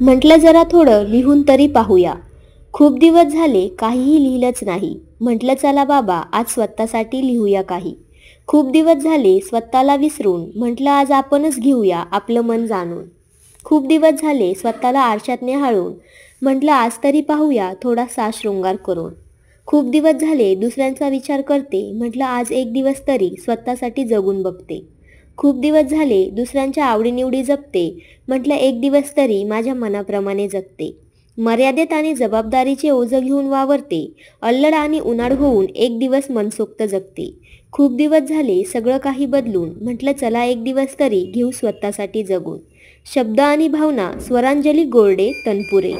म्हटलं जरा थोडं लिहून तरी पाहूया. खूप दिवस झाले काहीही लिहिलंच नाही. म्हटलं चला बाबा आज स्वतःसाठी लिहूया काही. खूप दिवस झाले स्वतःला विसरून. म्हटलं आज आपणच घेऊया आपलं मन जाणून. खूप दिवस झाले स्वतःला आरशात निहाळून. म्हटलं आज तरी पाहूया थोडासा शृंगार करून. खूप दिवस झाले दुसऱ्यांचा विचार करते. म्हटलं आज एक दिवस तरी स्वतःसाठी जगून बघते. खूप दिवस झाले दुसऱ्यांच्या आवडीनिवडी जपते. म्हटलं एक दिवस तरी माझ्या मनाप्रमाणे जगते. मर्यादेत आणि जबाबदारीचे ओझं घेऊन वावरते. अल्लड आणि उनाड होऊन एक दिवस मनसोक्त जगते. खूप दिवस झाले सगळं काही बदलून. म्हटलं चला एक दिवस तरी घेऊ स्वतःसाठी जगून. शब्द आणि भावना स्वरांजली गोरडे तनपुरे.